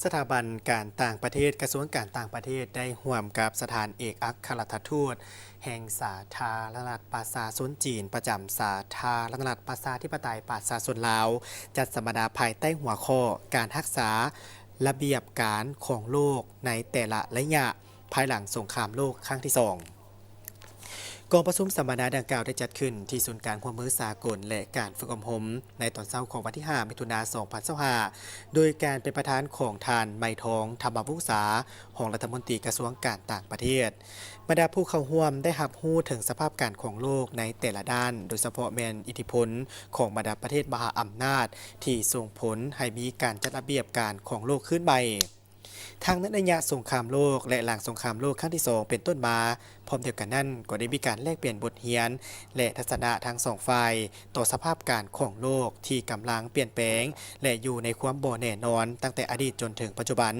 สถาบันการต่างประเทศกระทรวงการต่างประเทศได้ร่วมกับสถานเอกอัครราชทูตแห่งสาธารณรัฐประชาชนจีนประจำสาธารณรัฐประชาธิปไตยประชาชนลาวจัดสัมมนาภายใต้หัวข้อการรักษาระเบียบการของโลกในแต่ละระยะภายหลังสงครามโลกครั้งที่ 2กองประชุมสัมมนาดังกล่าวได้จัดขึ้นที่ศูนย์การความมือสากลและการฝึกอบรมในตอนเช้าของวันที่ 5 มิถุนายน 2025โดยการเป็นประธานของทานไมทองธรรมวงศาของรัฐมนตรีกระทรวงการต่างประเทศบรรดาผู้เข้าร่วมได้รับรู้ถึงสภาพการของโลกในแต่ละด้านโดยเฉพาะแมนอิทธิพลของบรรดาประเทศมหาอำนาจที่ส่งผลให้มีการจัดระเบียบการของโลกขึ้นใหม่ทางนัยยะสงครามโลกและหลังสงครามโลกครั้งที่ 2เป็นต้นมาพร้อมเดียวกันนั้นก็ได้มีการแลกเปลี่ยนบทเรียนและทัศนะทั้งสองฝ่ายต่อสภาพการของโลกที่กำลังเปลี่ยนแปลงและอยู่ในความบ่แน่นอนตั้งแต่อดีตจนถึงปัจจุบัน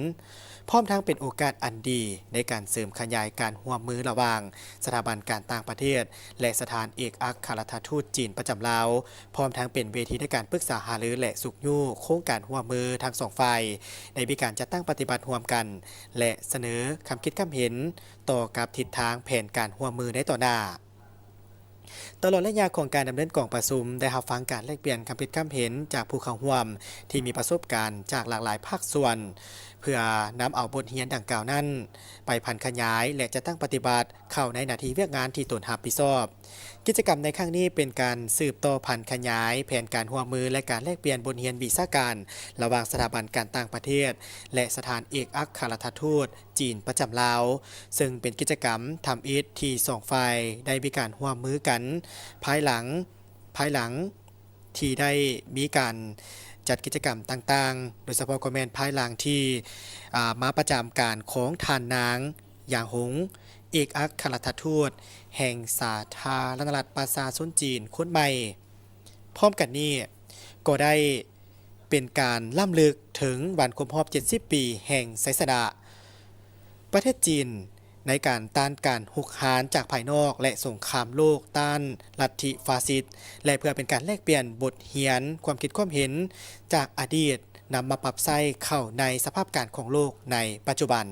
พร้อมทั้งเป็นโอกาสอันดีในการเสริมขยายการร่วมมือระหว่างสถาบันการต่างประเทศและสถานเอกอัครราชทูตจีนประจำลาวพร้อมทั้งเป็นเวทีในการปรึกษาหารือและสุขยู่โครงการร่วมมือทั้งสองฝ่ายในมีการจัดตั้งปฏิบัติร่วมกันและเสนอคำคิดคำเห็นต่อกับทิศทางแผนการร่วมมือในต่อหน้าตลอดระยะของการดำเนินกองประชุมได้รับฟังการแลกเปลี่ยนคำคิดคำเห็นจากผู้เข้าร่วมที่มีประสบการณ์จากหลากหลายภาคส่วนเพื่อนำเอาบทเรียนดังกล่าวนั้นไปพันขยายและจะตั้งปฏิบัติเข้าในหน้าที่เวียกงานที่ตนรับผิดชอบกิจกรรมในครั้งนี้เป็นการสืบต่อพันขยายแผนการร่วมมือและการแลกเปลี่ยนบทเรียนวิชาการระหว่างสถาบันการต่างประเทศและสถานเอกอัครราชทูตจีนประจำลาวซึ่งเป็นกิจกรรมทำอิฐที่สองฝ่ายได้มีการร่วมมือกันภายหลังที่ได้มีการจัดกิจกรรมต่างๆโดยเฉพาะคอมเมนต์ภายหลังที่มาประจำการของทานนางหยางหงเอกอัครราชทูตแห่งสาธารณรัฐประชาชนจีนคนใหม่พร้อมกันนี้ก็ได้เป็นการล่ำลึกถึงวันครบรอบ70 ปีแห่งไสยสดะประเทศจีนในการต้านการหุกหานจากภายนอกและสงครามโลกต้านลัทธิฟาสซิสต์และเพื่อเป็นการแลกเปลี่ยนบทเรียนความคิดความเห็นจากอดีตนำมาปรับใช้เข้าในสภาพการของโลกในปัจจุบัน